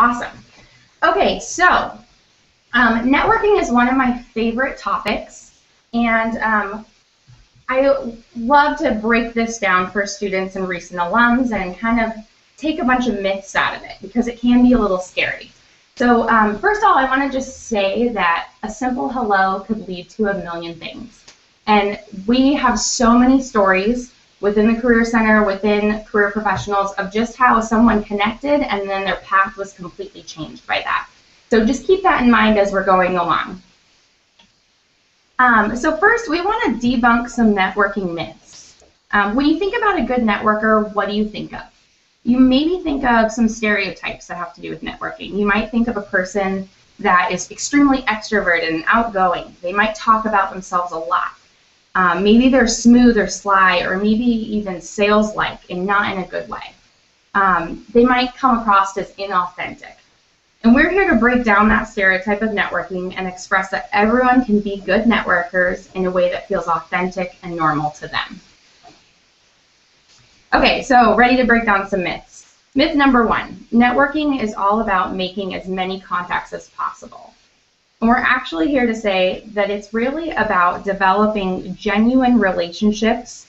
Awesome. Okay, so networking is one of my favorite topics, and I love to break this down for students and recent alums and kind of take a bunch of myths out of it because it can be a little scary. So first of all, I want to just say that a simple hello could lead to a million things. And we have so many stories within the Career Center, within career professionals, of just how someone connected and then their path was completely changed by that. So just keep that in mind as we're going along. So first, we want to debunk some networking myths. When you think about a good networker, what do you think of? You maybe think of some stereotypes that have to do with networking. You might think of a person that is extremely extroverted and outgoing. They might talk about themselves a lot. Maybe they're smooth or sly, or maybe even sales-like and not in a good way. They might come across as inauthentic. And we're here to break down that stereotype of networking and express that everyone can be good networkers in a way that feels authentic and normal to them. Okay, so ready to break down some myths. Myth number 1, networking is all about making as many contacts as possible. And we're actually here to say that it's really about developing genuine relationships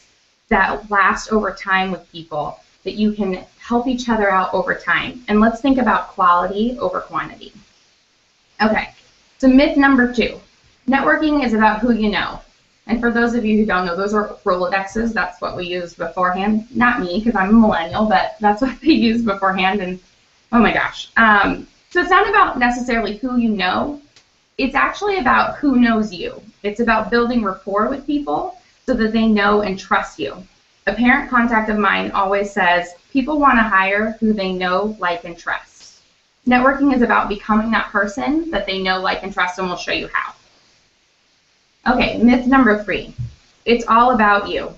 that last over time with people, that you can help each other out over time. And let's think about quality over quantity. Okay, so myth number 2, networking is about who you know. And for those of you who don't know, those are Rolodexes. That's what we used beforehand. Not me, because I'm a millennial, but that's what they used beforehand. And oh my gosh. So it's not about necessarily who you know. It's actually about who knows you. It's about building rapport with people so that they know and trust you. A parent contact of mine always says, people want to hire who they know, like, and trust. Networking is about becoming that person that they know, like, and trust, and we'll show you how. Okay, myth number 3, it's all about you.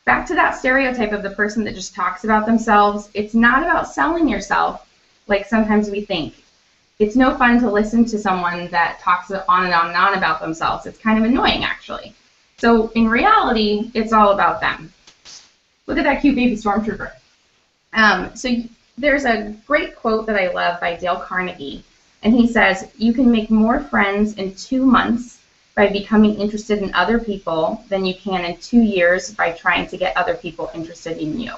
Back to that stereotype of the person that just talks about themselves. It's not about selling yourself like sometimes we think. It's no fun to listen to someone that talks on and on and on about themselves. It's kind of annoying, actually. So in reality, it's all about them. Look at that cute baby stormtrooper. So there's a great quote that I love by Dale Carnegie, and he says, "You can make more friends in 2 months by becoming interested in other people than you can in 2 years by trying to get other people interested in you."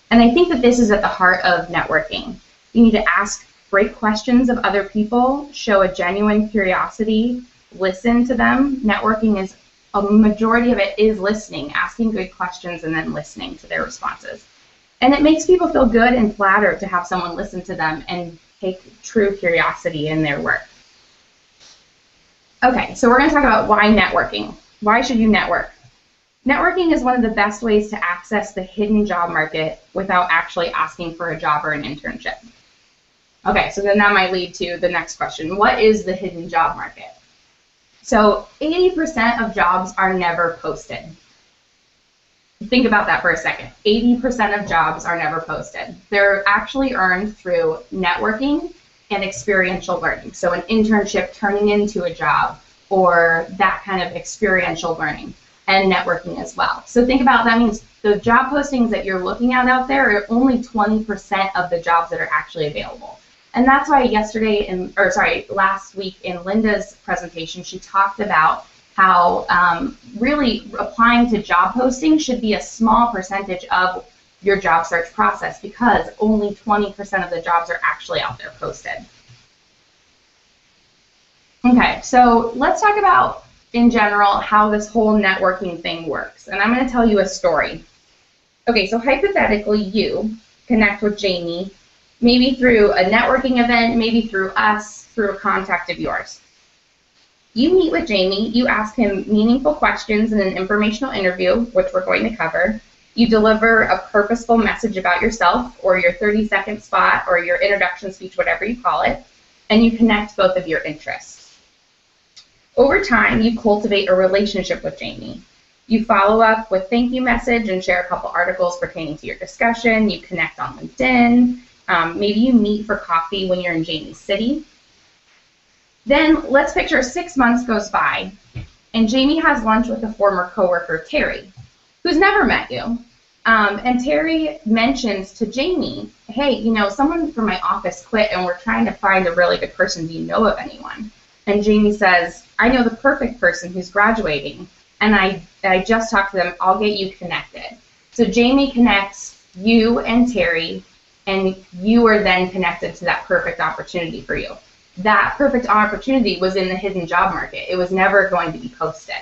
And I think that this is at the heart of networking. You need to ask great questions of other people, show a genuine curiosity, listen to them. Networking is, a majority of it is listening, asking good questions and then listening to their responses. And it makes people feel good and flattered to have someone listen to them and take true curiosity in their work. Okay, so we're going to talk about why networking. Why should you network? Networking is one of the best ways to access the hidden job market without actually asking for a job or an internship. Okay, so then that might lead to the next question. What is the hidden job market? So 80% of jobs are never posted. Think about that for a second. 80% of jobs are never posted. They're actually earned through networking and experiential learning. So an internship turning into a job, or that kind of experiential learning, and networking as well. So think about that means the job postings that you're looking at out there are only 20% of the jobs that are actually available. And that's why last week in Linda's presentation, she talked about how really applying to job posting should be a small percentage of your job search process, because only 20% of the jobs are actually out there posted. Okay, so let's talk about, in general, how this whole networking thing works. And I'm going to tell you a story. Okay, so hypothetically, you connect with Jamie, maybe through a networking event, maybe through us, through a contact of yours. You meet with Jamie, you ask him meaningful questions in an informational interview, which we're going to cover. You deliver a purposeful message about yourself, or your 30-second spot, or your introduction speech, whatever you call it, and you connect both of your interests. Over time, you cultivate a relationship with Jamie. You follow up with thank you message and share a couple articles pertaining to your discussion. You connect on LinkedIn. Maybe you meet for coffee when you're in Jamie's city. Then let's picture 6 months goes by, and Jamie has lunch with a former coworker, Terry, who's never met you. And Terry mentions to Jamie, hey, you know, someone from my office quit and we're trying to find a really good person. Do you know of anyone? And Jamie says, I know the perfect person who's graduating, and I just talked to them. I'll get you connected. So Jamie connects you and Terry, and you are then connected to that perfect opportunity for you. That perfect opportunity was in the hidden job market. It was never going to be posted.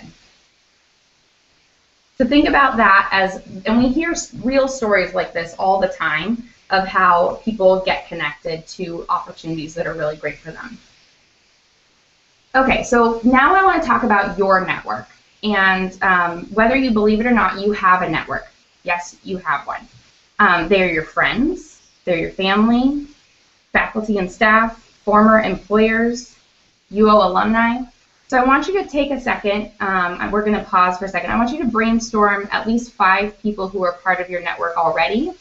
So think about that and we hear real stories like this all the time of how people get connected to opportunities that are really great for them. Okay, so now I want to talk about your network. And whether you believe it or not, you have a network. Yes, you have one. They're your friends, they're your family, faculty and staff, former employers, UO alumni. So I want you to take a second, we're going to pause for a second. I want you to brainstorm at least 5 people who are part of your network already.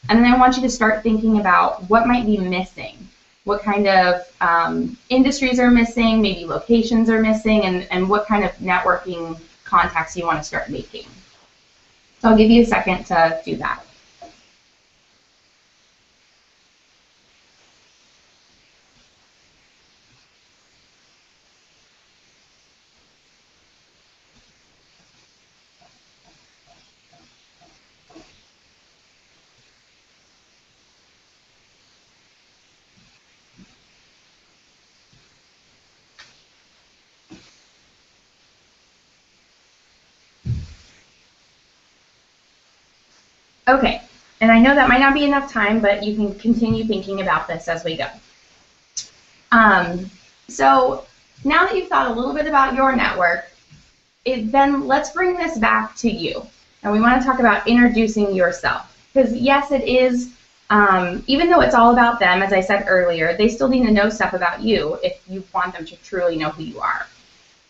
And then I want you to start thinking about what might be missing. What kind of industries are missing, maybe locations are missing, and what kind of networking contacts you want to start making. So I'll give you a second to do that. Okay, and I know that might not be enough time, but you can continue thinking about this as we go. So now that you've thought a little bit about your network, then let's bring this back to you. And we want to talk about introducing yourself. Because yes, it is, even though it's all about them, as I said earlier, they still need to know stuff about you if you want them to truly know who you are.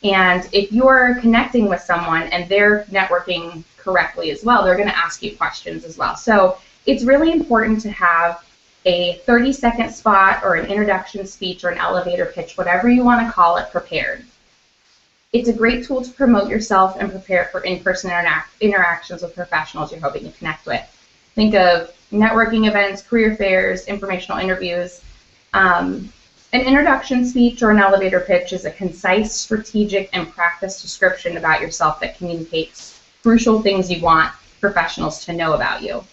And if you're connecting with someone and they're networking correctly as well, they're going to ask you questions as well. So it's really important to have a 30-second spot or an introduction speech or an elevator pitch, whatever you want to call it, prepared. It's a great tool to promote yourself and prepare for in-person interactions with professionals you're hoping to connect with. Think of networking events, career fairs, informational interviews. An introduction speech or an elevator pitch is a concise, strategic, and practiced description about yourself that communicates crucial things you want professionals to know about you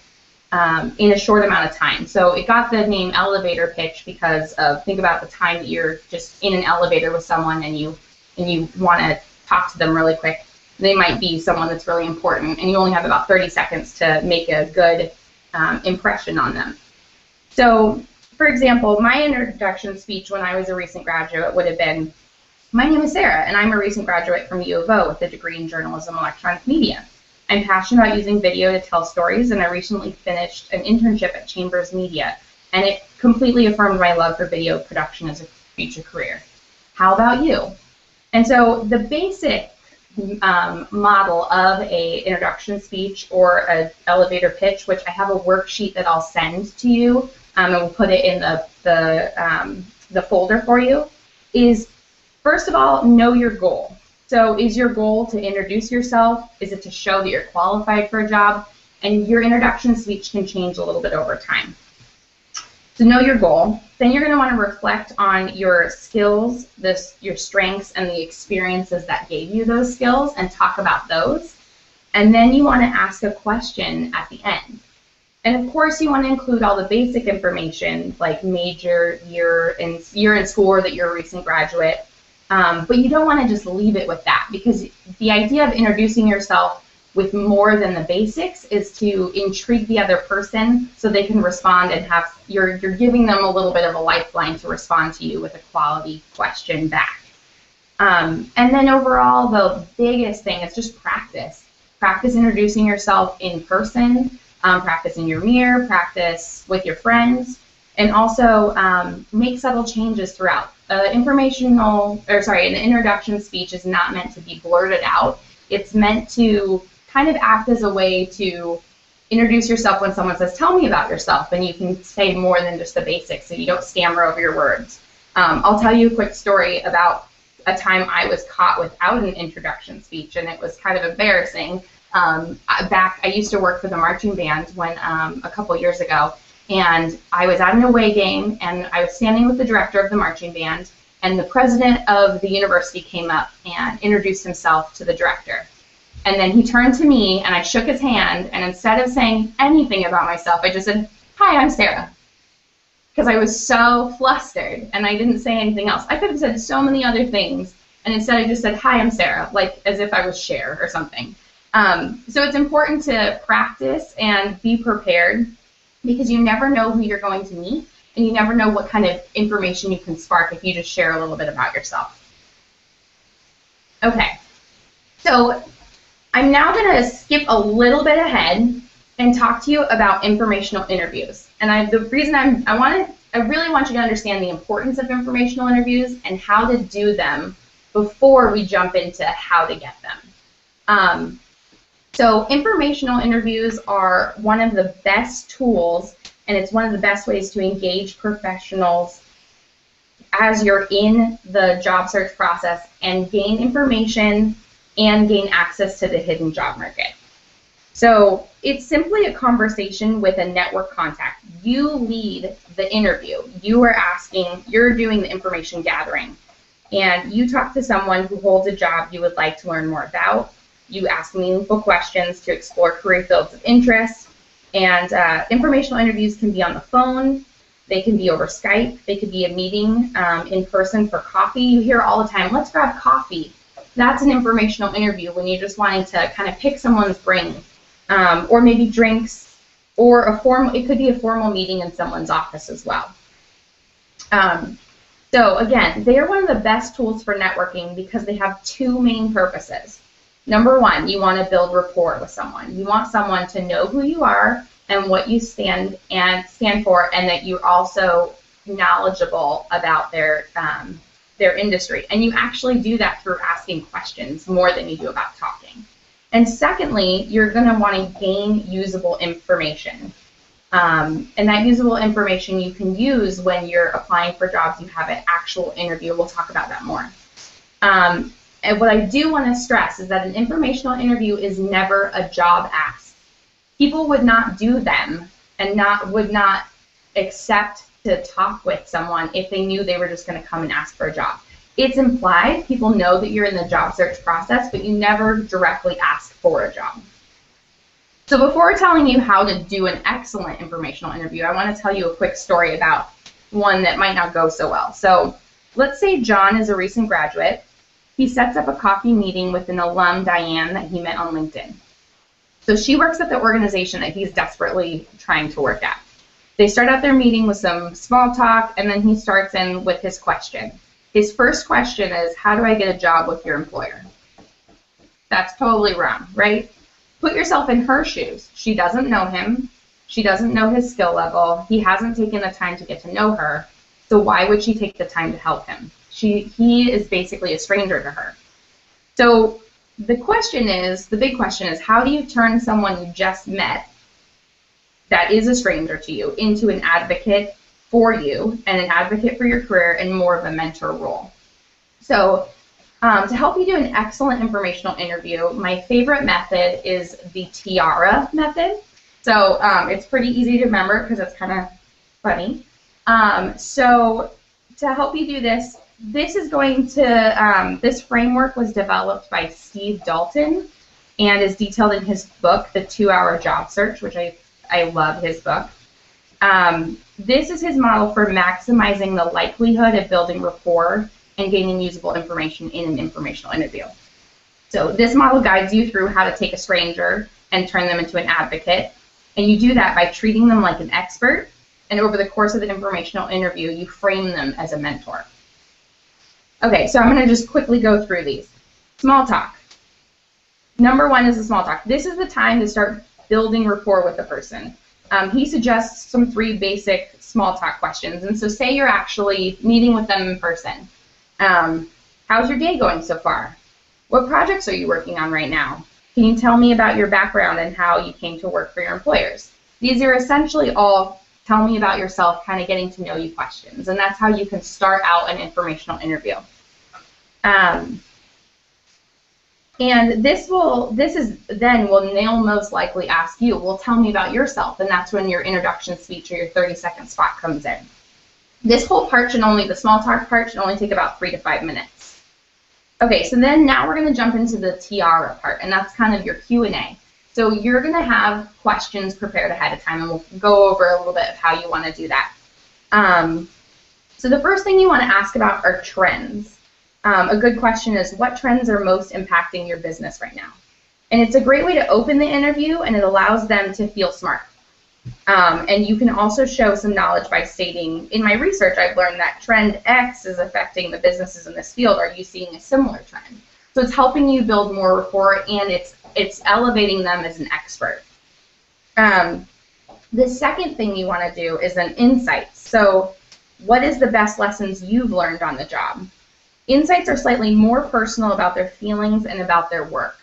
in a short amount of time. So it got the name elevator pitch because of, think about the time that you're just in an elevator with someone and you want to talk to them really quick. They might be someone that's really important, and you only have about 30 seconds to make a good impression on them. So, for example, my introduction speech when I was a recent graduate would have been, my name is Sarah, and I'm a recent graduate from U of O with a degree in journalism and electronic media. I'm passionate about using video to tell stories, and I recently finished an internship at Chambers Media, and it completely affirmed my love for video production as a future career. How about you? And so the basic model of a introduction speech or an elevator pitch, which I have a worksheet that I'll send to you, and we'll put it in the folder for you, is first of all, know your goal. So is your goal to introduce yourself? Is it to show that you're qualified for a job? And your introduction speech can change a little bit over time. So know your goal. Then you're going to want to reflect on your skills, your strengths, and the experiences that gave you those skills and talk about those. And then you want to ask a question at the end. And of course, you want to include all the basic information like major, year in school, or that you're a recent graduate. But you don't want to just leave it with that, because the idea of introducing yourself with more than the basics is to intrigue the other person so they can respond and you're giving them a little bit of a lifeline to respond to you with a quality question back. And then overall, the biggest thing is just practice. Practice introducing yourself in person, practice in your mirror, practice with your friends, and also make subtle changes throughout. An introduction speech is not meant to be blurted out. It's meant to kind of act as a way to introduce yourself when someone says, tell me about yourself, and you can say more than just the basics so you don't stammer over your words. I'll tell you a quick story about a time I was caught without an introduction speech, and it was kind of embarrassing. I used to work for the marching band when a couple years ago, and I was at an away game, and I was standing with the director of the marching band, and the president of the university came up and introduced himself to the director. And then he turned to me, and I shook his hand, and instead of saying anything about myself, I just said, "Hi, I'm Sarah," because I was so flustered, and I didn't say anything else. I could have said so many other things, and instead I just said, "Hi, I'm Sarah," like as if I was Cher or something. So it's important to practice and be prepared, because you never know who you're going to meet, and you never know what kind of information you can spark if you just share a little bit about yourself. Okay, so I'm now going to skip a little bit ahead and talk to you about informational interviews. And the reason I really want you to understand the importance of informational interviews and how to do them before we jump into how to get them. So informational interviews are one of the best tools, and it's one of the best ways to engage professionals as you're in the job search process and gain information and gain access to the hidden job market. So it's simply a conversation with a network contact. You lead the interview. You're doing the information gathering, and you talk to someone who holds a job you would like to learn more about. You ask meaningful questions to explore career fields of interest, and informational interviews can be on the phone, they can be over Skype, they could be a meeting in person for coffee. You hear all the time, "Let's grab coffee." That's an informational interview when you're just wanting to kind of pick someone's brain, or maybe drinks, or it could be a formal meeting in someone's office as well. So again, they are one of the best tools for networking because they have two main purposes. Number one, you want to build rapport with someone. You want someone to know who you are and what you stand for, and that you're also knowledgeable about their industry. And you actually do that through asking questions more than you do about talking. And secondly, you're going to want to gain usable information. And that usable information you can use when you're applying for jobs. You have an actual interview. We'll talk about that more. And what I do want to stress is that an informational interview is never a job ask. People would not do them and would not accept to talk with someone if they knew they were just going to come and ask for a job. It's implied. People know that you're in the job search process, but you never directly ask for a job. So before telling you how to do an excellent informational interview, I want to tell you a quick story about one that might not go so well. So let's say John is a recent graduate. He sets up a coffee meeting with an alum, Diane, that he met on LinkedIn. So she works at the organization that he's desperately trying to work at. They start out their meeting with some small talk, and then he starts in with his question. His first question is, "How do I get a job with your employer?" That's totally wrong, right? Put yourself in her shoes. She doesn't know him. She doesn't know his skill level. He hasn't taken the time to get to know her. So why would she take the time to help him? He is basically a stranger to her. So the big question is, how do you turn someone you just met that is a stranger to you into an advocate for you and an advocate for your career and more of a mentor role? So to help you do an excellent informational interview, my favorite method is the tiara method. So it's pretty easy to remember because it's kind of funny. So to help you do this, this framework was developed by Steve Dalton and is detailed in his book, The 2-Hour Job Search, which I love his book. This is his model for maximizing the likelihood of building rapport and gaining usable information in an informational interview. So this model guides you through how to take a stranger and turn them into an advocate. And you do that by treating them like an expert. And over the course of the informational interview, you frame them as a mentor. Okay, so I'm going to just quickly go through these. Small talk. Number one is the small talk. This is the time to start building rapport with the person. He suggests some 3 basic small talk questions. And so say you're actually meeting with them in person. How's your day going so far? What projects are you working on right now? Can you tell me about your background and how you came to work for your employers? These are essentially all tell me about yourself, kind of getting to know you questions. And that's how you can start out an informational interview. And they'll most likely ask you, well, tell me about yourself. And that's when your introduction speech or your 30-second spot comes in. This whole part the small talk part should only take about 3 to 5 minutes. Okay, so then now we're going to jump into the tiara part, and that's kind of your Q&A. So you're going to have questions prepared ahead of time, and we'll go over a little bit of how you want to do that. So the first thing you want to ask about are trends. A good question is, what trends are most impacting your business right now? And it's a great way to open the interview, and it allows them to feel smart. And you can also show some knowledge by stating, in my research, I've learned that trend X is affecting the businesses in this field. Are you seeing a similar trend? So it's helping you build more rapport, and it's elevating them as an expert. The second thing you want to do is an insights. So what is the best lessons you've learned on the job? Insights are slightly more personal about their feelings and about their work.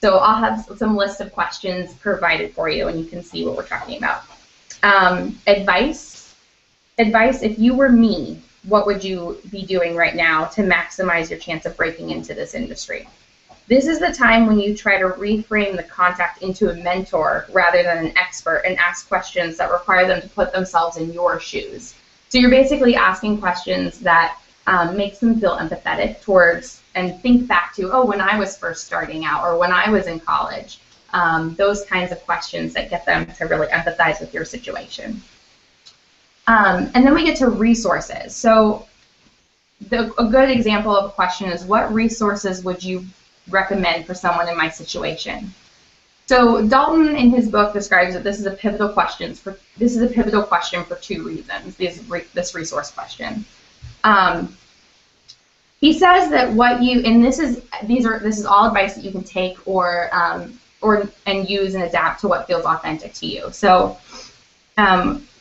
So I'll have some list of questions provided for you, and you can see what we're talking about. Advice, if you were me, what would you be doing right now to maximize your chance of breaking into this industry? This is the time when you try to reframe the contact into a mentor rather than an expert and ask questions that require them to put themselves in your shoes. So you're basically asking questions that makes them feel empathetic towards and think back to, when I was first starting out or when I was in college. Those kinds of questions that get them to really empathize with your situation. And then we get to resources. So a good example of a question is, what resources would you recommend for someone in my situation? So Dalton, in his book, describes that this is a pivotal question for 2 reasons. This resource question. He says that this is all advice that you can take and use and adapt to what feels authentic to you. So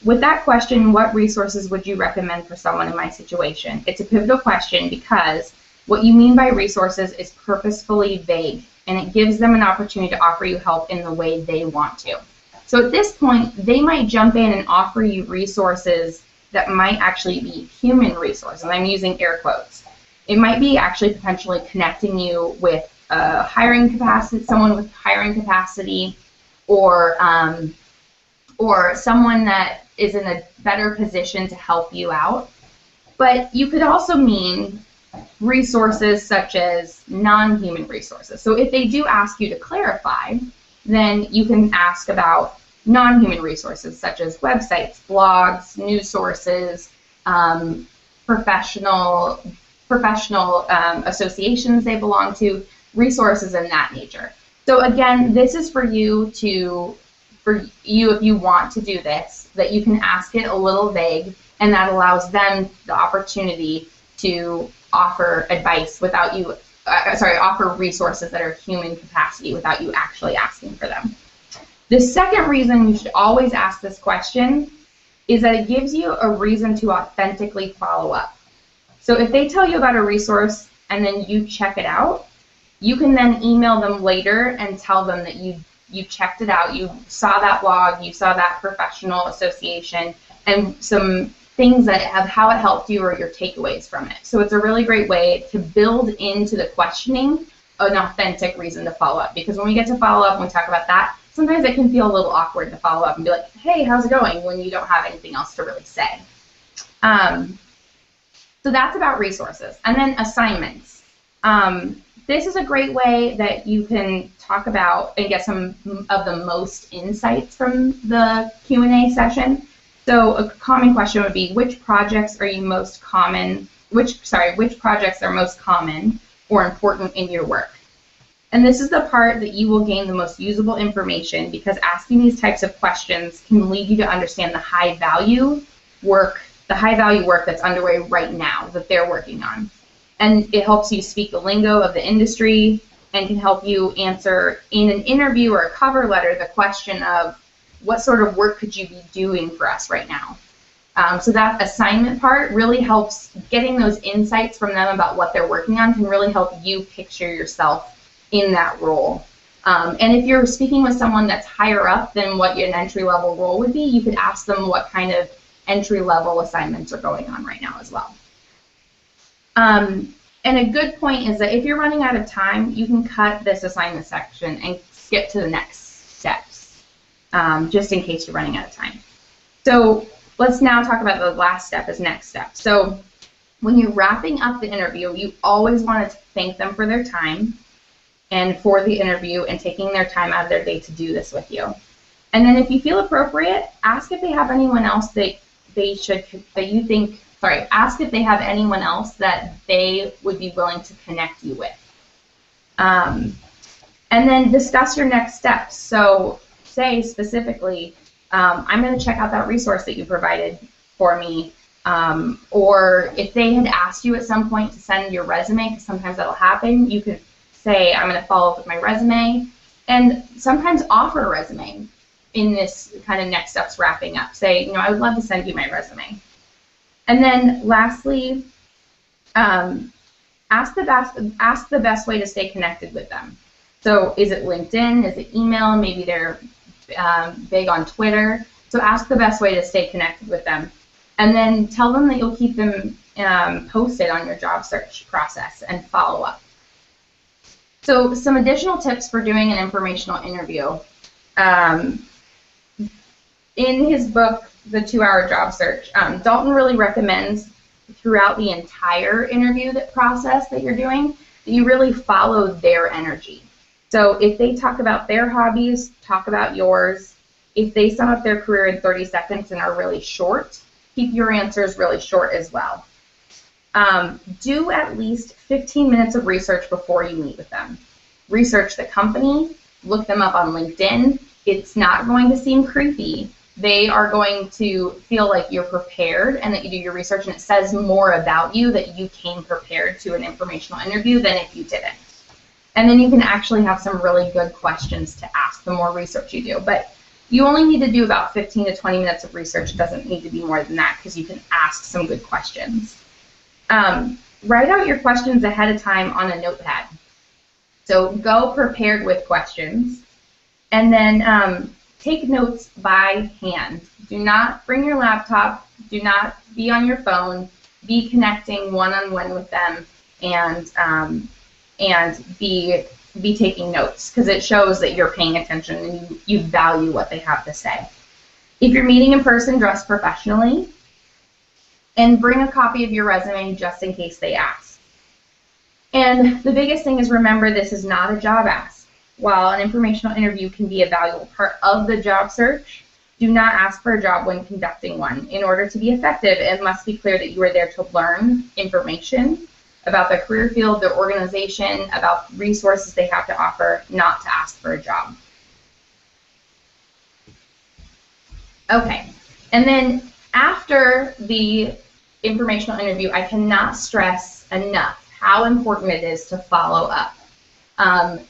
with that question, what resources would you recommend for someone in my situation? It's a pivotal question because what you mean by resources is purposefully vague, and it gives them an opportunity to offer you help in the way they want to. So at this point, they might jump in and offer you resources that might actually be human resources, and I'm using air quotes. It might be actually potentially connecting you with someone with hiring capacity, or someone that is in a better position to help you out. But you could also mean resources such as non-human resources. So if they do ask you to clarify, then you can ask about non-human resources such as websites, blogs, news sources, professional associations they belong to, resources in that nature. So again, this is for you if you want to do this, that you can ask it a little vague, and that allows them the opportunity to offer advice without you, offer resources that are human capacity without you actually asking for them. The second reason you should always ask this question is that it gives you a reason to authentically follow up. So if they tell you about a resource and then you check it out, you can then email them later and tell them that you checked it out, you saw that blog, you saw that professional association, and some things that have how it helped you or your takeaways from it. So it's a really great way to build into the questioning an authentic reason to follow up, because when we get to follow up and we talk about that, sometimes it can feel a little awkward to follow up and be like, hey, how's it going, when you don't have anything else to really say. So that's about resources. And then assignments. This is a great way that you can talk about and get some of the most insights from the Q&A session. So a common question would be, which projects are most common or important in your work? And this is the part that you will gain the most usable information, because asking these types of questions can lead you to understand the high value work that's underway right now that they're working on. And it helps you speak the lingo of the industry and can help you answer in an interview or a cover letter the question of, what sort of work could you be doing for us right now? So that assignment part really helps. Getting those insights from them about what they're working on can really help you picture yourself in that role. And if you're speaking with someone that's higher up than what an entry-level role would be, you could ask them what kind of entry-level assignments are going on right now as well. And a good point is that if you're running out of time, you can cut this assignment section and skip to the next steps, just in case you're running out of time. So let's now talk about the last step as next step. So when you're wrapping up the interview, you always want to thank them for their time and for the interview and taking their time out of their day to do this with you. And then if you feel appropriate, ask if they have anyone else ask if they have anyone else that they would be willing to connect you with. And then discuss your next steps. So say specifically, I'm going to check out that resource that you provided for me. Or if they had asked you at some point to send your resume, because sometimes that'll happen, you could say, I'm going to follow up with my resume, and sometimes offer a resume in this kind of next steps wrapping up. Say, I would love to send you my resume. And then lastly, ask the best way to stay connected with them. So is it LinkedIn? Is it email? Maybe they're big on Twitter. So ask the best way to stay connected with them. And then tell them that you'll keep them posted on your job search process and follow up. So some additional tips for doing an informational interview. In his book, The 2-Hour Job Search, Dalton really recommends throughout the entire interview process that you're doing that you really follow their energy. So if they talk about their hobbies, talk about yours. If they sum up their career in 30 seconds and are really short, keep your answers really short as well. Do at least 15 minutes of research before you meet with them. Research the company, look them up on LinkedIn. It's not going to seem creepy. They are going to feel like you're prepared and that you do your research, and it says more about you that you came prepared to an informational interview than if you didn't. And then you can actually have some really good questions to ask the more research you do. But you only need to do about 15 to 20 minutes of research. It doesn't need to be more than that because you can ask some good questions. Write out your questions ahead of time on a notepad. So go prepared with questions. And then take notes by hand. Do not bring your laptop. Do not be on your phone. Be connecting one-on-one with them and be taking notes because it shows that you're paying attention and you value what they have to say. If you're meeting in person, dress professionally and bring a copy of your resume just in case they ask. And the biggest thing is remember this is not a job ask. While an informational interview can be a valuable part of the job search, do not ask for a job when conducting one. In order to be effective, it must be clear that you are there to learn information about the career field, their organization, about resources they have to offer, not to ask for a job. Okay, and then after the informational interview, I cannot stress enough how important it is to follow up.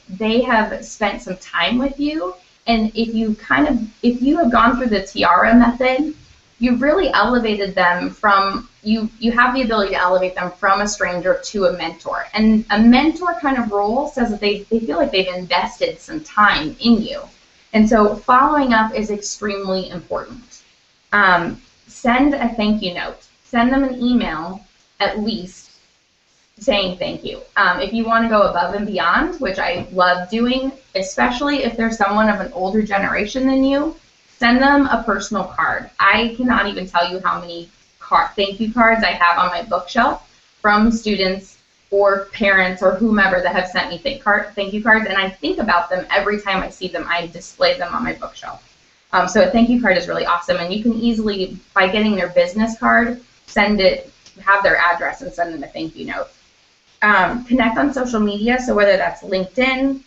They have spent some time with you, and if you have gone through the tiara method, you've really elevated them from, you have the ability to elevate them from a stranger to a mentor. And a mentor kind of role says that they feel like they've invested some time in you. And so following up is extremely important. Send a thank you note. Send them an email at least saying thank you. If you want to go above and beyond, which I love doing, especially if there's someone of an older generation than you, send them a personal card. I cannot even tell you how many thank you cards I have on my bookshelf from students or parents or whomever that have sent me thank you cards, and I think about them every time I see them. I display them on my bookshelf. So a thank you card is really awesome, and you can easily, by getting their business card, have their address and send them a thank you note. Connect on social media, so whether that's LinkedIn,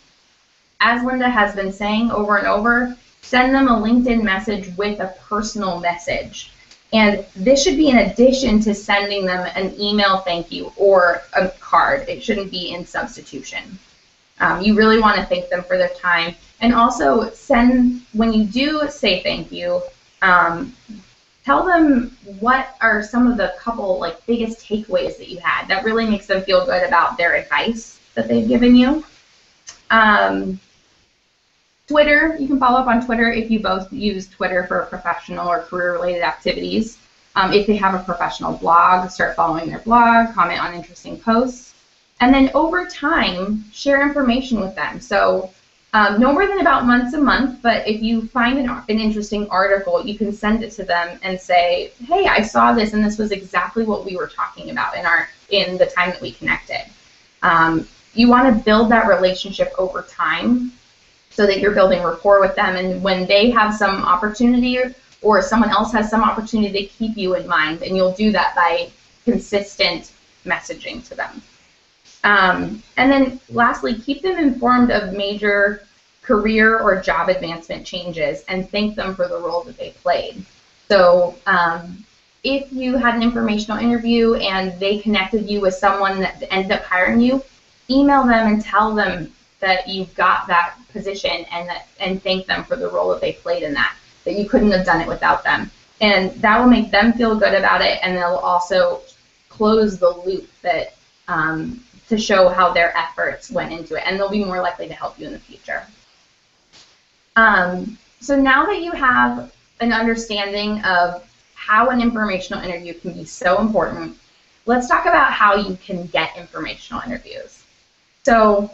as Linda has been saying over and over, send them a LinkedIn message with a personal message. And this should be in addition to sending them an email thank you or a card. It shouldn't be in substitution. You really want to thank them for their time. And also when you do say thank you, tell them what are some of the biggest takeaways that you had. That really makes them feel good about their advice that they've given you. Twitter, you can follow up on Twitter if you both use Twitter for professional or career-related activities. If they have a professional blog, start following their blog, comment on interesting posts. And then over time, share information with them. So no more than about once a month, but if you find an interesting article, you can send it to them and say, hey, I saw this and this was exactly what we were talking about in the time that we connected. You want to build that relationship over time so that you're building rapport with them, and when they have some opportunity or someone else has some opportunity, they keep you in mind, and you'll do that by consistent messaging to them. And then lastly, keep them informed of major career or job advancement changes and thank them for the role that they played. So if you had an informational interview and they connected you with someone that ended up hiring you, email them and tell them that you got that position and thank them for the role that they played in that you couldn't have done it without them. And that will make them feel good about it, and they'll also close the loop that to show how their efforts went into it, and they'll be more likely to help you in the future. So now that you have an understanding of how an informational interview can be so important, let's talk about how you can get informational interviews. So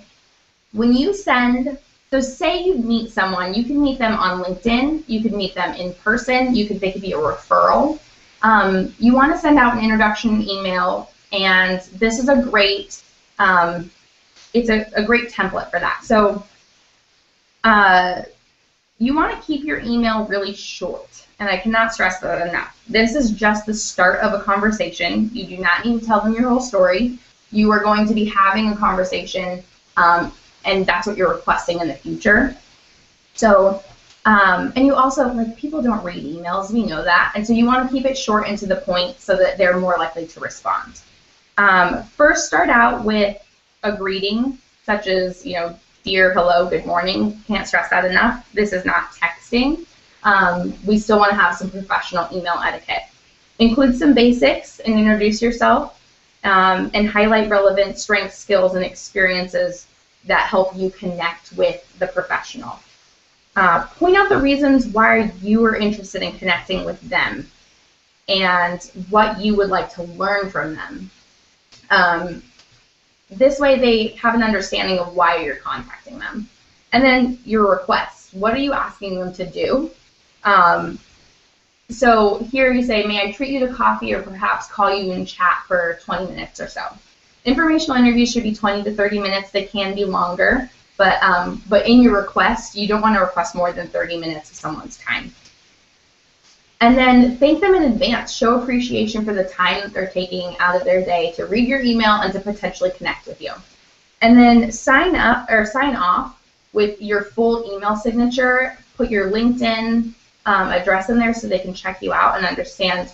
when you say you meet someone, you can meet them on LinkedIn, you could meet them in person, they could be a referral. You want to send out an introduction email, and this is a great it's a great template for that. So you want to keep your email really short, and I cannot stress that enough. This is just the start of a conversation. You do not need to tell them your whole story. You are going to be having a conversation, and that's what you're requesting in the future. So, and you also, people don't read emails, we know that, and so you want to keep it short and to the point so that they're more likely to respond. First, start out with a greeting, such as, dear, hello, good morning. Can't stress that enough. This is not texting. We still want to have some professional email etiquette. Include some basics and introduce yourself, and highlight relevant strengths, skills, and experiences that help you connect with the professional. Point out the reasons why you are interested in connecting with them and what you would like to learn from them. This way they have an understanding of why you're contacting them. And then your requests. What are you asking them to do? So here you say, may I treat you to coffee or perhaps call you and chat for 20 minutes or so. Informational interviews should be 20 to 30 minutes. They can be longer, but in your request, you don't want to request more than 30 minutes of someone's time. And then thank them in advance. Show appreciation for the time that they're taking out of their day to read your email and to potentially connect with you. And then sign off with your full email signature. Put your LinkedIn address in there so they can check you out and understand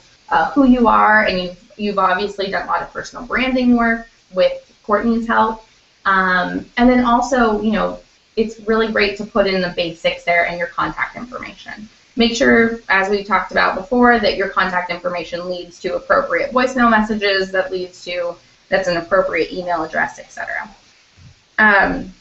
who you are. And you've obviously done a lot of personal branding work with Courtney's help. And then also, it's really great to put in the basics there and your contact information. Make sure, as we talked about before, that your contact information leads to appropriate voicemail messages, that's an appropriate email address, etc. And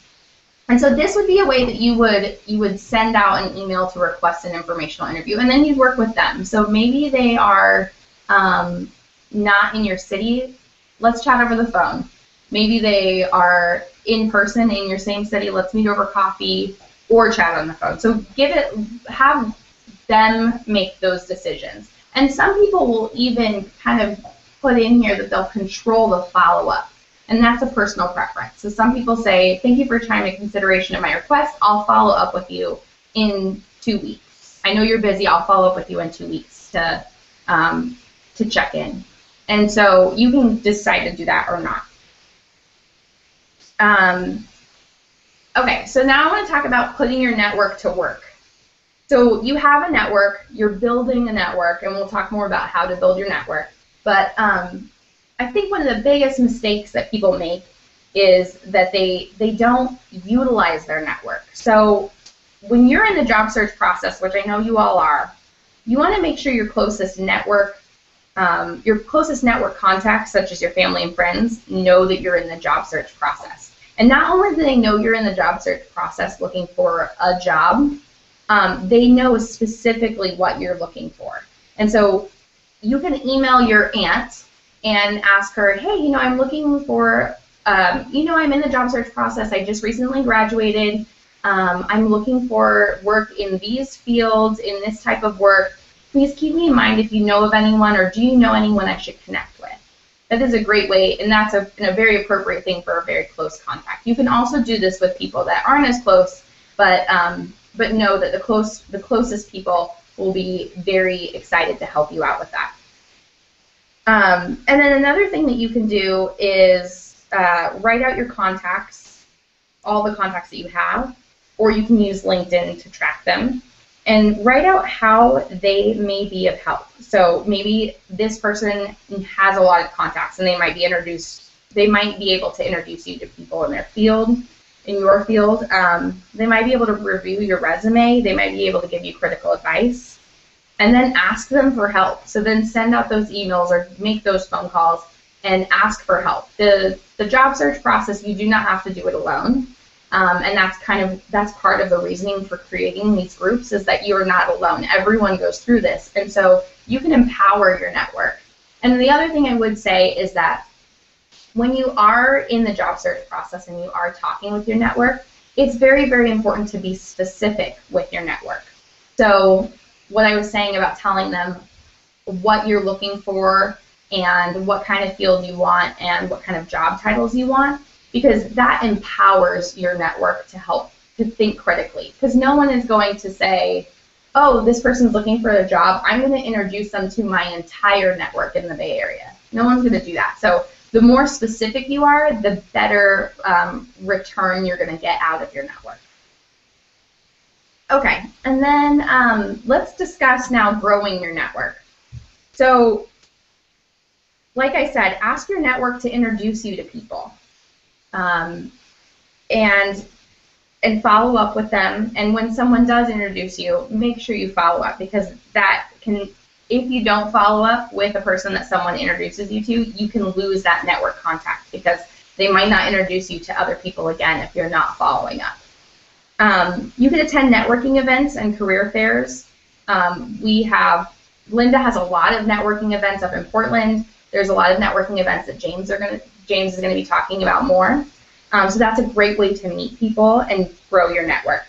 so this would be a way that you would send out an email to request an informational interview, and then you'd work with them. So maybe they are not in your city. Let's chat over the phone. Maybe they are in person in your same city. Let's meet over coffee or chat on the phone. So have them make those decisions. And some people will even kind of put in here that they'll control the follow-up, and that's a personal preference. So some people say, thank you for your time and consideration of my request. I'll follow up with you in 2 weeks. I know you're busy. I'll follow up with you in 2 weeks to check in. And so you can decide to do that or not. Okay, so now I want to talk about putting your network to work. So you have a network, you're building a network, and we'll talk more about how to build your network. But I think one of the biggest mistakes that people make is that they don't utilize their network. So when you're in the job search process, which I know you all are, you want to make sure your closest network contacts, such as your family and friends, know that you're in the job search process. And not only do they know you're in the job search process looking for a job, they know specifically what you're looking for. And so you can email your aunt and ask her, hey, I'm looking for I'm in the job search process. I just recently graduated. I'm looking for work in these fields, in this type of work. Please keep me in mind if you know of anyone, or do you know anyone I should connect with? That is a great way, and that's a very appropriate thing for a very close contact. You can also do this with people that aren't as close, but know that the closest people will be very excited to help you out with that. And then another thing that you can do is write out your contacts, all the contacts that you have, or you can use LinkedIn to track them, and write out how they may be of help. So maybe this person has a lot of contacts, and they might be able to introduce you to people in their field, in your field. They might be able to review your resume. They might be able to give you critical advice, and then ask them for help. So then send out those emails or make those phone calls and ask for help. The job search process, you do not have to do it alone. And that's part of the reasoning for creating these groups, is that you're not alone. Everyone goes through this, and so you can empower your network. And the other thing I would say is that when you are in the job search process and you are talking with your network, it's very, very important to be specific with your network. So what I was saying about telling them what you're looking for and what kind of field you want and what kind of job titles you want, because that empowers your network to help to think critically. Because no one is going to say, oh, this person's looking for a job, I'm going to introduce them to my entire network in the Bay Area. No one's going to do that. So the more specific you are, the better return you're going to get out of your network. Okay, and then let's discuss now growing your network. So, like I said, ask your network to introduce you to people. And follow up with them. And when someone does introduce you, make sure you follow up, because if you don't follow up with a person that someone introduces you to, you can lose that network contact, because they might not introduce you to other people again if you're not following up. You can attend networking events and career fairs. Linda has a lot of networking events up in Portland. There's a lot of networking events that James is going to be talking about more. So that's a great way to meet people and grow your network.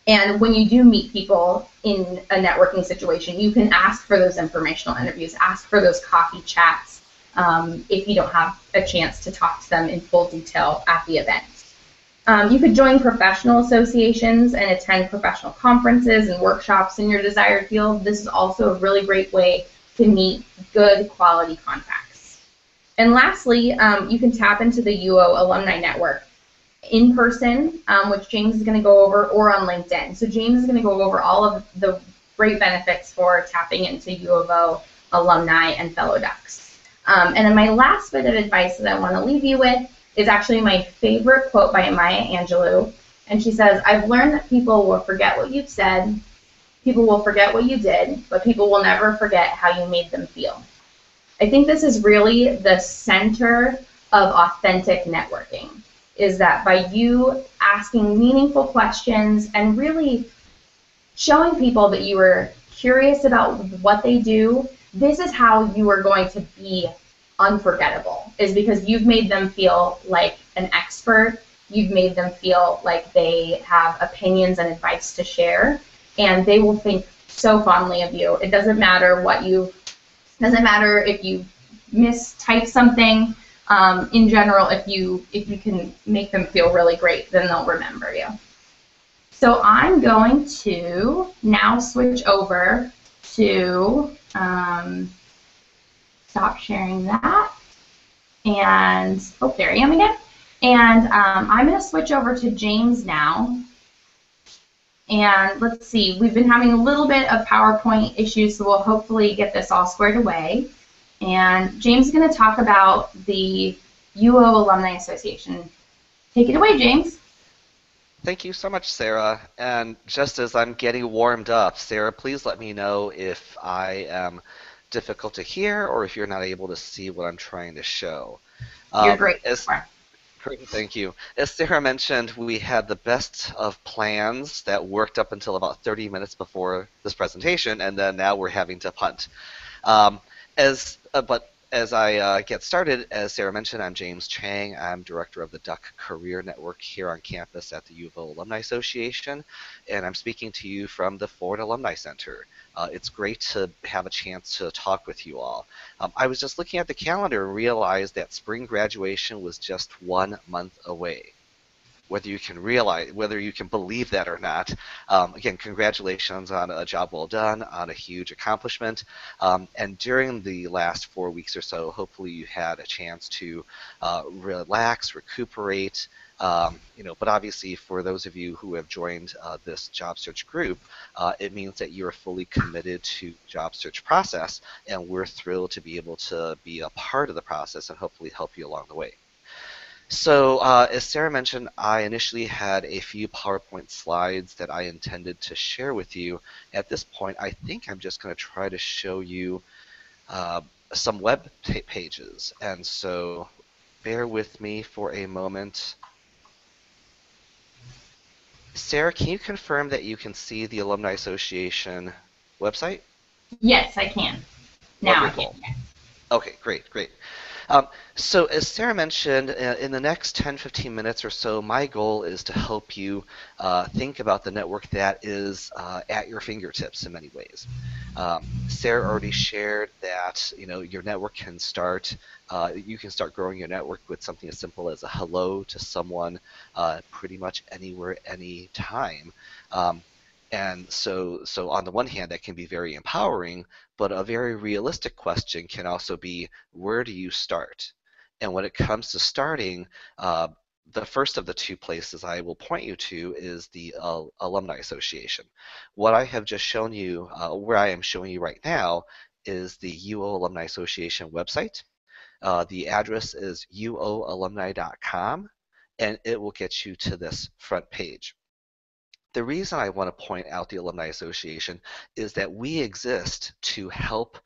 And when you do meet people in a networking situation, you can ask for those informational interviews, ask for those coffee chats if you don't have a chance to talk to them in full detail at the event. You could join professional associations and attend professional conferences and workshops in your desired field. This is also a really great way to meet good quality contacts. And lastly, you can tap into the UO Alumni Network in person, which James is going to go over, or on LinkedIn. So James is going to go over all of the great benefits for tapping into U of O alumni and fellow ducks. And then my last bit of advice that I want to leave you with is actually my favorite quote by Maya Angelou. And she says, "I've learned that people will forget what you've said, people will forget what you did, but people will never forget how you made them feel." I think this is really the center of authentic networking, is that by you asking meaningful questions and really showing people that you are curious about what they do, this is how you are going to be unforgettable, is because you've made them feel like an expert, you've made them feel like they have opinions and advice to share, and they will think so fondly of you. It doesn't matter if you mistype something. In general, if you can make them feel really great, then they'll remember you. So I'm going to now switch over to stop sharing that, and there I am again. And I'm going to switch over to James now. And let's see, we've been having a little bit of PowerPoint issues, so we'll hopefully get this all squared away. And James is going to talk about the UO Alumni Association. Take it away, James. Thank you so much, Sarah. And just as I'm getting warmed up, Sarah, please let me know if I am difficult to hear or if you're not able to see what I'm trying to show. You're great. Thank you. As Sarah mentioned, we had the best of plans that worked up until about 30 minutes before this presentation, and then now we're having to punt. But As I get started, as Sarah mentioned, I'm James Chang. I'm director of the Duck Career Network here on campus at the U of O Alumni Association, and I'm speaking to you from the Ford Alumni Center. It's great to have a chance to talk with you all. I was just looking at the calendar and realized that spring graduation was just 1 month away. Whether you can believe that or not. Again, congratulations on a job well done, on a huge accomplishment. And during the last 4 weeks or so, hopefully you had a chance to relax, recuperate. But obviously, for those of you who have joined this job search group, it means that you're fully committed to the job search process, and we're thrilled to be able to be a part of the process and hopefully help you along the way. So, as Sarah mentioned, I initially had a few PowerPoint slides that I intended to share with you. At this point, I think I'm just going to try to show you uh, some web pages. And so, bear with me for a moment. Sarah, can you confirm that you can see the Alumni Association website? Yes, I can. Now I can. Wonderful. Okay, great, great. Um, so as Sarah mentioned, in the next 10-15 minutes or so, my goal is to help you think about the network that is at your fingertips in many ways. Sarah already shared that your network can start. You can start growing your network with something as simple as a hello to someone, pretty much anywhere, anytime. Um, and so on the one hand, that can be very empowering, but a very realistic question can also be, where do you start? And when it comes to starting, the first of the two places I will point you to is the Alumni Association. What I have just shown you, where I am showing you right now, is the UO Alumni Association website. The address is uoalumni.com, and it will get you to this front page. The reason I want to point out the Alumni Association is that we exist to help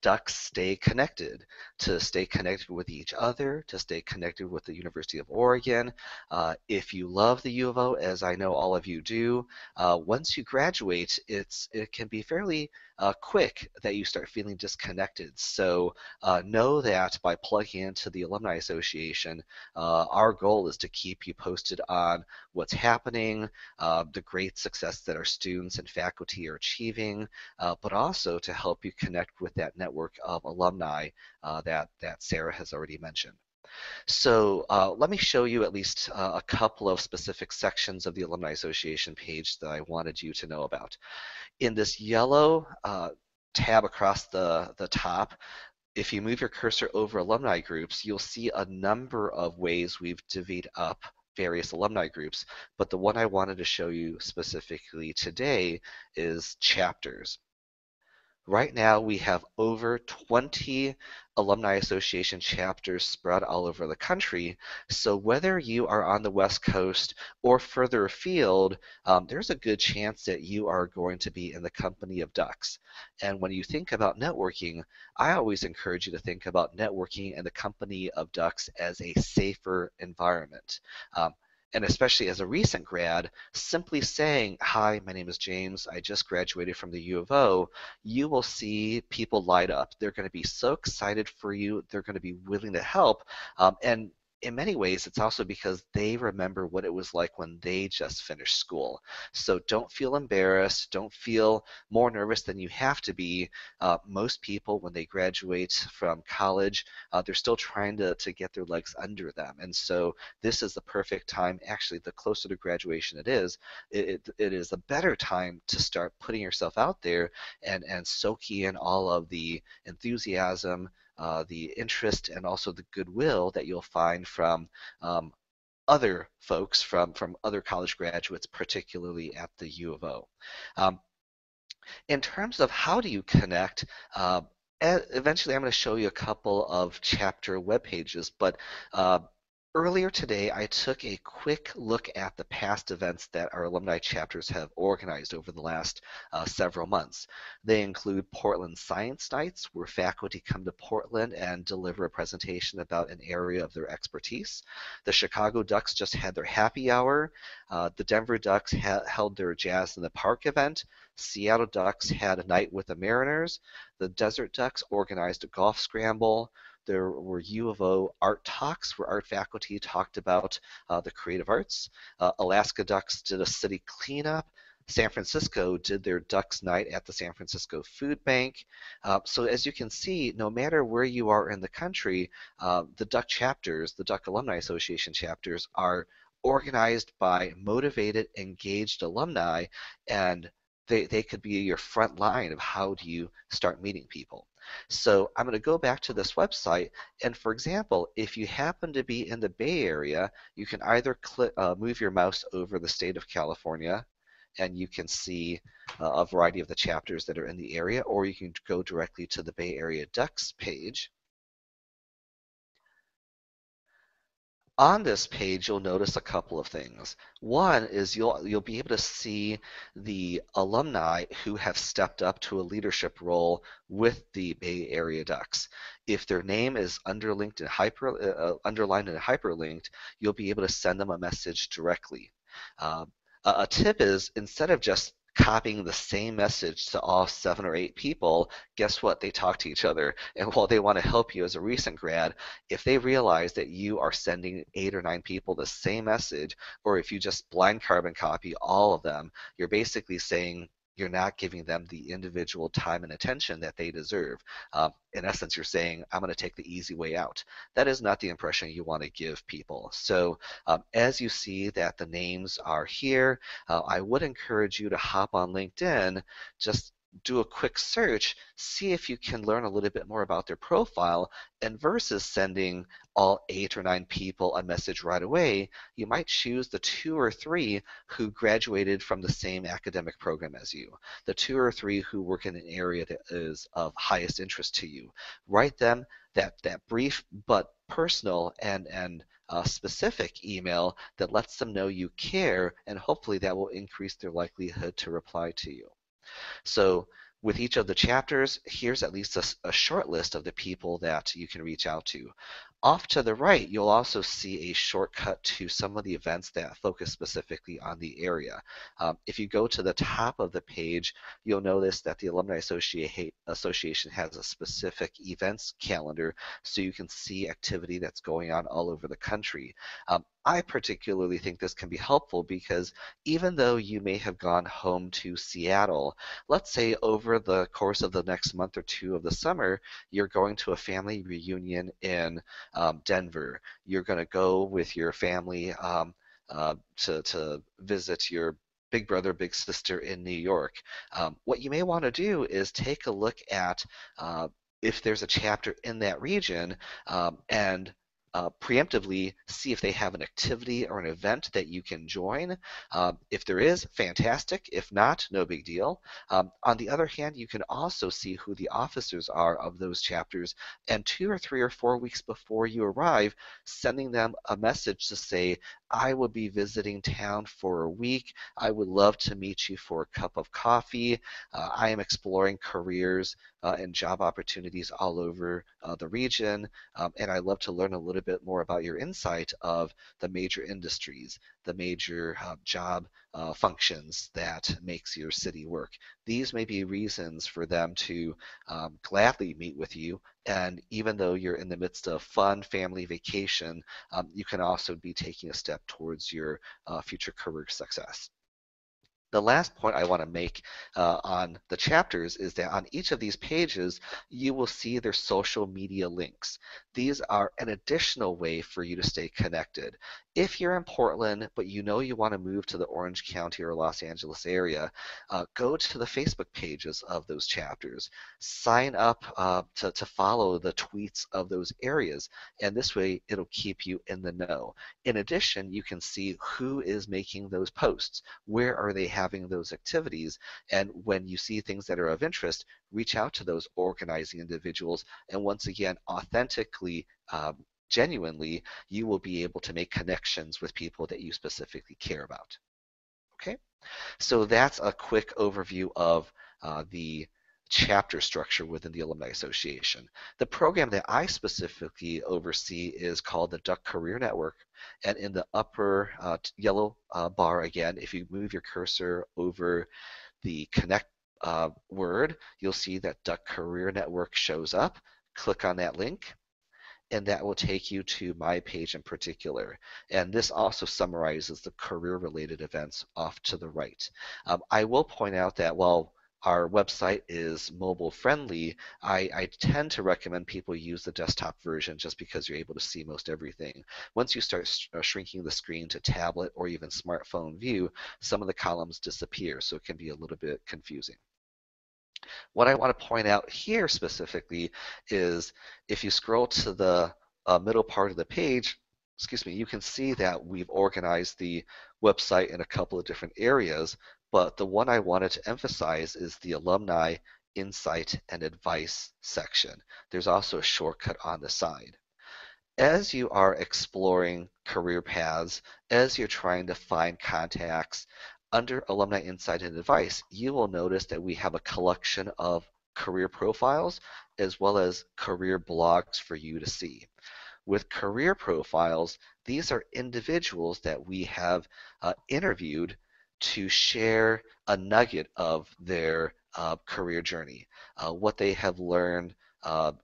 ducks stay connected, to stay connected with each other, to stay connected with the University of Oregon. If you love the U of O, as I know all of you do, once you graduate, it can be fairly quick that you start feeling disconnected. So know that by plugging into the Alumni Association, our goal is to keep you posted on what's happening, the great success that our students and faculty are achieving, but also to help you connect with that network of alumni that Sarah has already mentioned. So let me show you at least a couple of specific sections of the Alumni Association page that I wanted you to know about. In this yellow tab across the top, if you move your cursor over alumni groups, you'll see a number of ways we've divvied up various alumni groups, but the one I wanted to show you specifically today is chapters. Right now, we have over 20 Alumni Association chapters spread all over the country. So whether you are on the West Coast or further afield, there's a good chance that you are going to be in the company of ducks. And when you think about networking, I always encourage you to think about networking in the company of ducks as a safer environment. Um, and especially as a recent grad, simply saying, "Hi, my name is James. I just graduated from the U of O," you will see people light up. They're going to be so excited for you. They're going to be willing to help. And in many ways, it's also because they remember what it was like when they just finished school. So don't feel embarrassed. Don't feel more nervous than you have to be. Most people, when they graduate from college, they're still trying to get their legs under them. And so this is the perfect time. Actually, the closer to graduation it is a better time to start putting yourself out there and soaking in all of the enthusiasm, the interest, and also the goodwill that you'll find from other folks, from other college graduates, particularly at the U of O. Um, in terms of how do you connect, eventually I'm going to show you a couple of chapter web pages, but Earlier today, I took a quick look at the past events that our alumni chapters have organized over the last several months. They include Portland Science Nights, where faculty come to Portland and deliver a presentation about an area of their expertise. The Chicago Ducks just had their happy hour. The Denver Ducks held their Jazz in the Park event. Seattle Ducks had a night with the Mariners. The Desert Ducks organized a golf scramble. There were U of O art talks where art faculty talked about the creative arts. Alaska Ducks did a city cleanup. San Francisco did their Ducks Night at the San Francisco Food Bank. So as you can see, no matter where you are in the country, the Duck chapters, the Duck Alumni Association chapters, are organized by motivated, engaged alumni, and they could be your front line of how do you start meeting people. So I'm going to go back to this website, and for example, if you happen to be in the Bay Area, you can either move your mouse over the state of California, and you can see a variety of the chapters that are in the area, or you can go directly to the Bay Area Ducks page. On this page, you'll notice a couple of things. One is you'll be able to see the alumni who have stepped up to a leadership role with the Bay Area Ducks. If their name is underlined and hyperlinked, you'll be able to send them a message directly. Uh, a tip is instead of just copying the same message to all 7 or 8 people, guess what? They talk to each other. And while they want to help you as a recent grad, if they realize that you are sending 8 or 9 people the same message, or if you just blind carbon copy all of them, you're basically saying you're not giving them the individual time and attention that they deserve. In essence, you're saying, I'm going to take the easy way out. That is not the impression you want to give people. So as you see that the names are here, I would encourage you to hop on LinkedIn, just do a quick search, see if you can learn a little bit more about their profile, and versus sending all 8 or 9 people a message right away, you might choose the 2 or 3 who graduated from the same academic program as you, the 2 or 3 who work in an area that is of highest interest to you. Write them that brief but personal and specific email that lets them know you care, and hopefully that will increase their likelihood to reply to you. So with each of the chapters, here's at least a short list of the people that you can reach out to. Off to the right, you'll also see a shortcut to some of the events that focus specifically on the area. If you go to the top of the page, you'll notice that the Alumni Association has a specific events calendar, so you can see activity that's going on all over the country. I particularly think this can be helpful because even though you may have gone home to Seattle, let's say over the course of the next month or 2 of the summer, you're going to a family reunion in Denver. You're going to go with your family to visit your big brother, big sister in New York. What you may want to do is take a look at if there's a chapter in that region and preemptively see if they have an activity or an event that you can join. If there is, fantastic. If not, no big deal. On the other hand, you can also see who the officers are of those chapters, and 2 or 3 or 4 weeks before you arrive, sending them a message to say, I will be visiting town for a week. I would love to meet you for a cup of coffee. I am exploring careers and job opportunities all over the region, and I'd love to learn a little bit more about your insight of the major industries, the major job functions that makes your city work. These may be reasons for them to gladly meet with you, and even though you're in the midst of fun family vacation, you can also be taking a step towards your future career success. The last point I want to make on the chapters is that on each of these pages, you will see their social media links. These are an additional way for you to stay connected. If you're in Portland, but you know you want to move to the Orange County or Los Angeles area, go to the Facebook pages of those chapters. Sign up to follow the tweets of those areas, and this way it'll keep you in the know. In addition, you can see who is making those posts. Where are they having those activities? And when you see things that are of interest, reach out to those organizing individuals and once again authentically genuinely, you will be able to make connections with people that you specifically care about. Okay? So that's a quick overview of the chapter structure within the Alumni Association. The program that I specifically oversee is called the Duck Career Network. And in the upper yellow bar, again, if you move your cursor over the connect word, you'll see that Duck Career Network shows up. Click on that link, and that will take you to my page in particular. And this also summarizes the career-related events off to the right. I will point out that while our website is mobile friendly, I tend to recommend people use the desktop version just because you're able to see most everything. Once you start shrinking the screen to tablet or even smartphone view, some of the columns disappear, so it can be a little bit confusing. What I want to point out here specifically is if you scroll to the middle part of the page, excuse me, you can see that we've organized the website in a couple of different areas, but the one I wanted to emphasize is the Alumni Insight and Advice section. There's also a shortcut on the side. As you are exploring career paths, as you're trying to find contacts, under Alumni Insight and Advice, you will notice that we have a collection of career profiles as well as career blogs for you to see. With career profiles, these are individuals that we have interviewed to share a nugget of their career journey, what they have learned,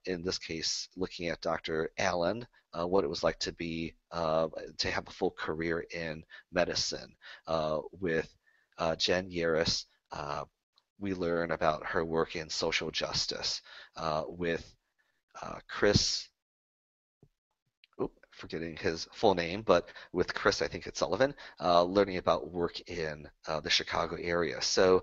in this case, looking at Dr. Allen, what it was like to be to have a full career in medicine. With Jen Yaris, we learn about her work in social justice. With Chris, forgetting his full name, but with Chris, I think it's Sullivan, learning about work in the Chicago area. So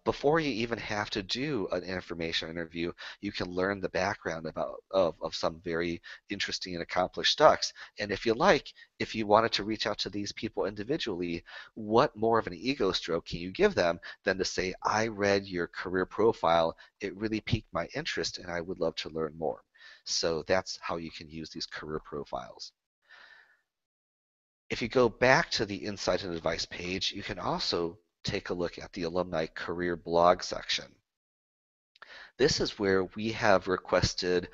before you even have to do an information interview, you can learn the background of some very interesting and accomplished ducks. And if you like, if you wanted to reach out to these people individually, what more of an ego stroke can you give them than to say, I read your career profile, it really piqued my interest, and I would love to learn more. So that's how you can use these career profiles. If you go back to the Insight and Advice page, you can also take a look at the Alumni Career Blog section. This is where we have requested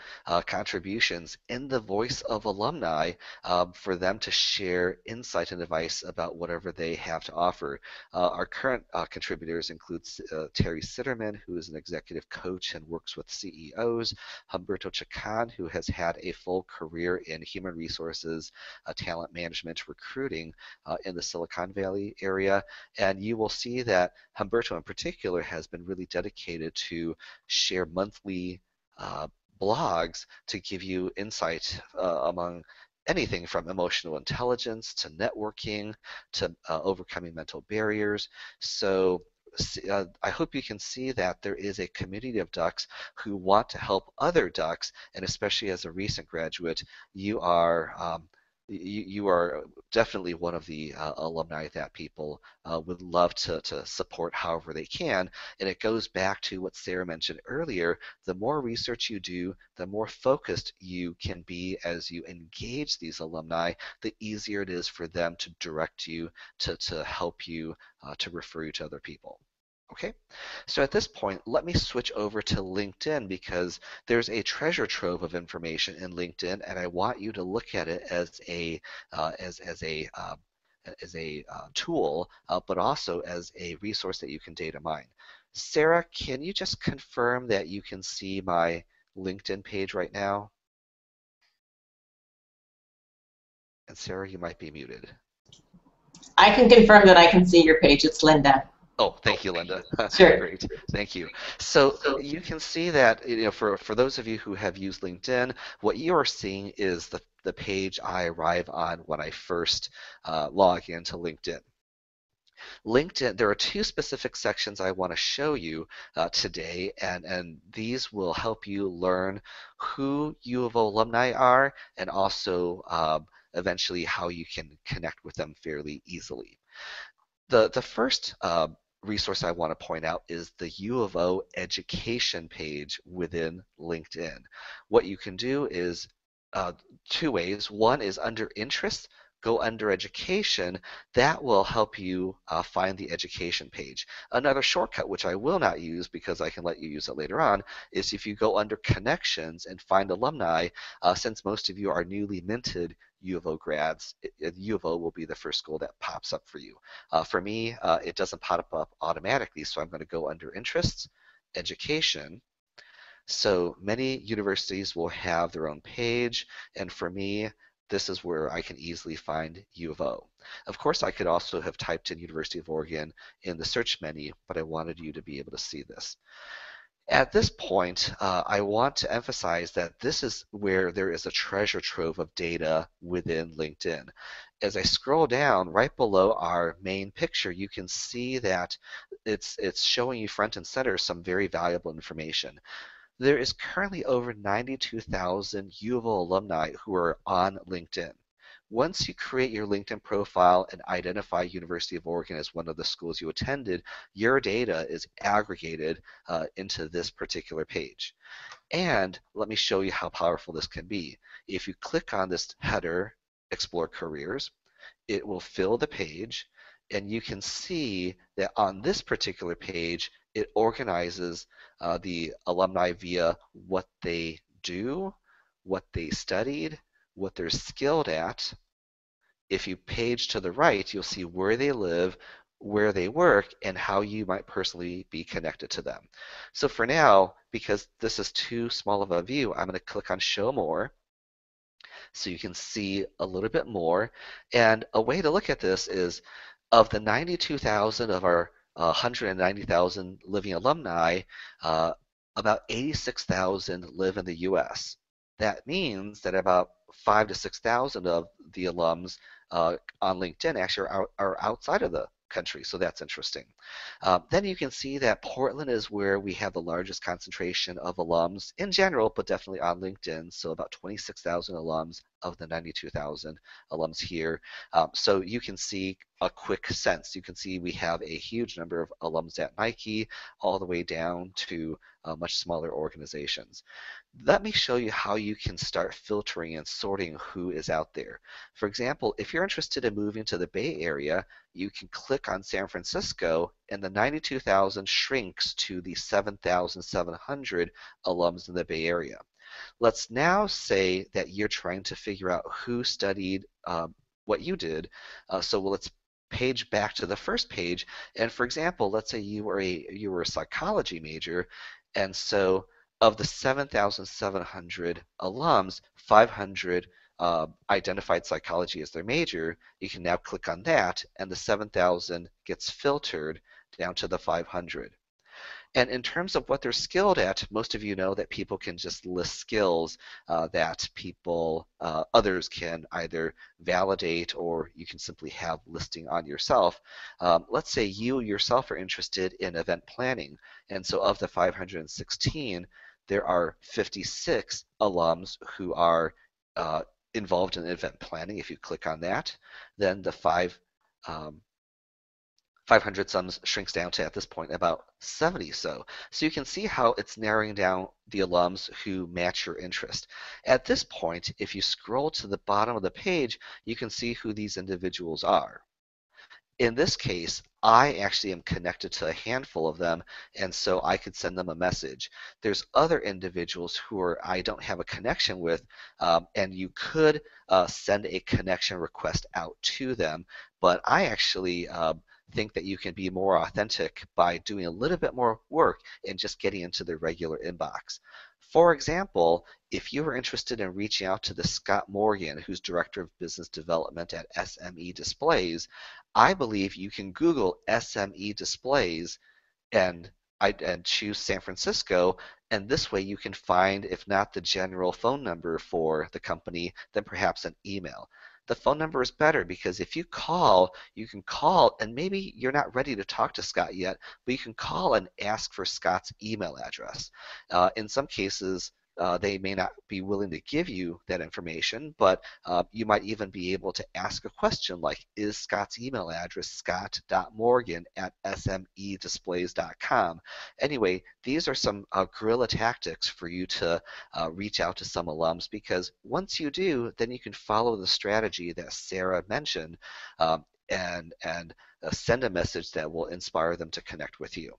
contributions in the voice of alumni for them to share insight and advice about whatever they have to offer. Our current contributors include Terry Sitterman, who is an executive coach and works with CEOs, Humberto Chacon, who has had a full career in human resources, talent management, recruiting in the Silicon Valley area. And you will see that Humberto in particular has been really dedicated to share monthly blogs to give you insight among anything from emotional intelligence to networking to overcoming mental barriers. So I hope you can see that there is a community of ducks who want to help other ducks, and especially as a recent graduate, you are you are definitely one of the alumni that people would love to support however they can. And it goes back to what Sarah mentioned earlier. The more research you do, the more focused you can be as you engage these alumni, the easier it is for them to direct you, to help you, to refer you to other people. Okay, so at this point, let me switch over to LinkedIn because there's a treasure trove of information in LinkedIn, and I want you to look at it as a tool, but also as a resource that you can data mine. Sarah, can you just confirm that you can see my LinkedIn page right now? And Sarah, you might be muted. I can confirm that I can see your page. It's Linda. Oh, thank you, Linda. Sure. Great, thank you. So you can see that, for those of you who have used LinkedIn, what you are seeing is the page I arrive on when I first log into LinkedIn. LinkedIn, there are two specific sections I want to show you today, and these will help you learn who U of O alumni are and also eventually how you can connect with them fairly easily. The first resource I want to point out is the U of O education page within LinkedIn. What you can do is two ways. One is under interest, go under education. That will help you find the education page. Another shortcut, which I will not use because I can let you use it later on, is if you go under connections and find alumni, since most of you are newly minted U of O grads, U of O will be the first school that pops up for you. For me, it doesn't pop up automatically, so I'm going to go under interests, education. So many universities will have their own page, and for me, this is where I can easily find U of O. Of course, I could also have typed in University of Oregon in the search menu, but I wanted you to be able to see this. At this point, I want to emphasize that this is where there is a treasure trove of data within LinkedIn. As I scroll down right below our main picture, you can see that it's showing you front and center some very valuable information. There is currently over 92,000 U of O alumni who are on LinkedIn. Once you create your LinkedIn profile and identify University of Oregon as one of the schools you attended, your data is aggregated into this particular page. And let me show you how powerful this can be. If you click on this header, Explore Careers, it will fill the page, and you can see that on this particular page, it organizes the alumni via what they do, what they studied, what they're skilled at. If you page to the right, you'll see where they live, where they work, and how you might personally be connected to them. So for now, because this is too small of a view, I'm going to click on Show More so you can see a little bit more. And a way to look at this is, of the 92,000 of our 190,000 living alumni, about 86,000 live in the U.S. That means that about 5,000 to 6,000 of the alums on LinkedIn actually are outside of the country, so that's interesting. Then you can see that Portland is where we have the largest concentration of alums in general, but definitely on LinkedIn, so about 26,000 alums of the 92,000 alums here. So you can see a quick sense. You can see we have a huge number of alums at Nike, all the way down to much smaller organizations. Let me show you how you can start filtering and sorting who is out there. For example, if you're interested in moving to the Bay Area, you can click on San Francisco, and the 92,000 shrinks to the 7,700 alums in the Bay Area. Let's now say that you're trying to figure out who studied what you did. So let's page back to the first page, and for example, let's say you were a psychology major, and so of the 7,700 alums, 500 identified psychology as their major. You can now click on that, and the 7,000 gets filtered down to the 500. And in terms of what they're skilled at, most of you know that people can just list skills that others can either validate, or you can simply have listing on yourself. Let's say you yourself are interested in event planning, and so of the 516, there are 56 alums who are involved in event planning. If you click on that, then the 500 sums shrinks down to, at this point, about 70 so. So you can see how it's narrowing down the alums who match your interest. At this point, if you scroll to the bottom of the page, you can see who these individuals are. In this case, I actually am connected to a handful of them, and so I could send them a message. There's other individuals who I don't have a connection with, and you could send a connection request out to them, but I actually think that you can be more authentic by doing a little bit more work and just getting into the regular inbox. For example, if you were interested in reaching out to the Scott Morgan, who's Director of Business Development at SME Displays, I believe you can Google SME Displays and choose San Francisco, and this way you can find, if not the general phone number for the company, then perhaps an email. The phone number is better because if you can call, and maybe you're not ready to talk to Scott yet, but you can call and ask for Scott's email address. In some cases, They may not be willing to give you that information, but you might even be able to ask a question like, is Scott's email address scott.morgan@smedisplays.com? Anyway, these are some guerrilla tactics for you to reach out to some alums, because once you do, then you can follow the strategy that Sarah mentioned, and send a message that will inspire them to connect with you.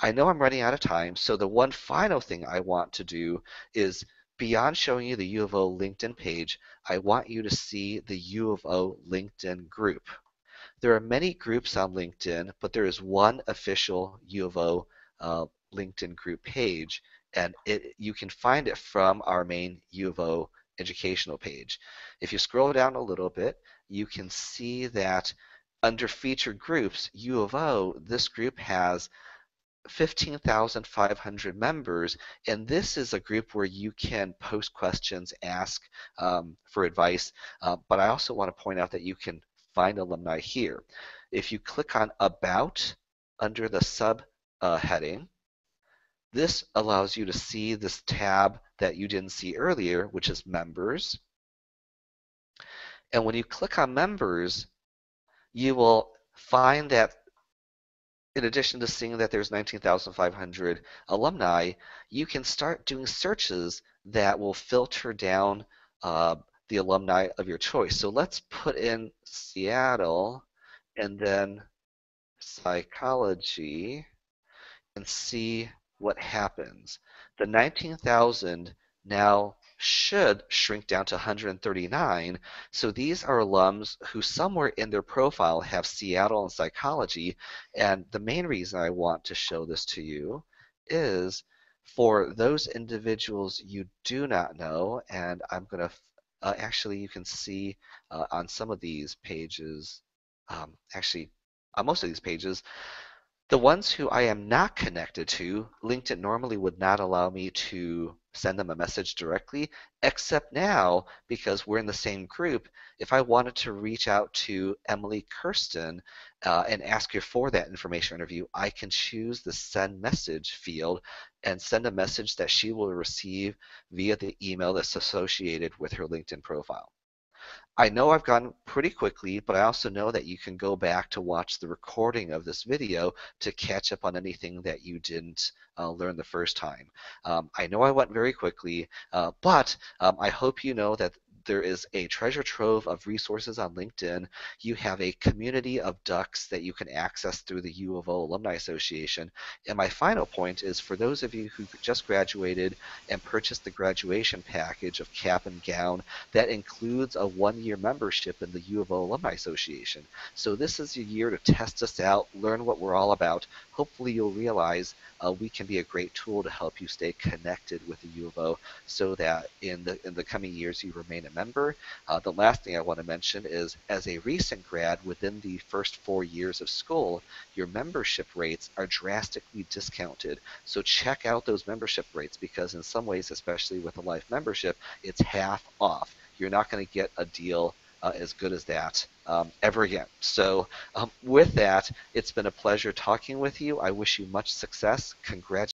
I know I'm running out of time, so the one final thing I want to do is, beyond showing you the U of O LinkedIn page, I want you to see the U of O LinkedIn group. There are many groups on LinkedIn, but there is one official U of O LinkedIn group page, and you can find it from our main U of O educational page. If you scroll down a little bit, you can see that under featured groups, U of O, this group has 15,500 members, and this is a group where you can post questions, ask for advice, but I also want to point out that you can find alumni here. If you click on About under the sub heading, this allows you to see this tab that you didn't see earlier, which is Members. And when you click on Members, you will find that in addition to seeing that there's 19,500 alumni, you can start doing searches that will filter down the alumni of your choice. So let's put in Seattle and then psychology and see what happens. The 19,000 now should shrink down to 139. So these are alums who somewhere in their profile have Seattle and psychology. And the main reason I want to show this to you is for those individuals you do not know, and I'm going to actually, you can see on some of these pages, actually on most of these pages, the ones who I am not connected to, LinkedIn normally would not allow me to send them a message directly, except now, because we're in the same group, if I wanted to reach out to Emily Kirsten and ask her for that information interview, I can choose the send message field and send a message that she will receive via the email that's associated with her LinkedIn profile. I know I've gone pretty quickly, but I also know that you can go back to watch the recording of this video to catch up on anything that you didn't learn the first time. I know I went very quickly, but I hope you know that there is a treasure trove of resources on LinkedIn. You have a community of ducks that you can access through the U of O Alumni Association. And my final point is, for those of you who just graduated and purchased the graduation package of cap and gown, that includes a one-year membership in the U of O Alumni Association. So this is your year to test us out, learn what we're all about. Hopefully you'll realize we can be a great tool to help you stay connected with the U of O, so that in the coming years you remain a member. The last thing I want to mention is, as a recent grad, within the first 4 years of school, your membership rates are drastically discounted. So check out those membership rates, because in some ways, especially with a life membership, it's half off. You're not going to get a deal as good as that ever again. So with that, it's been a pleasure talking with you. I wish you much success. Congratulations.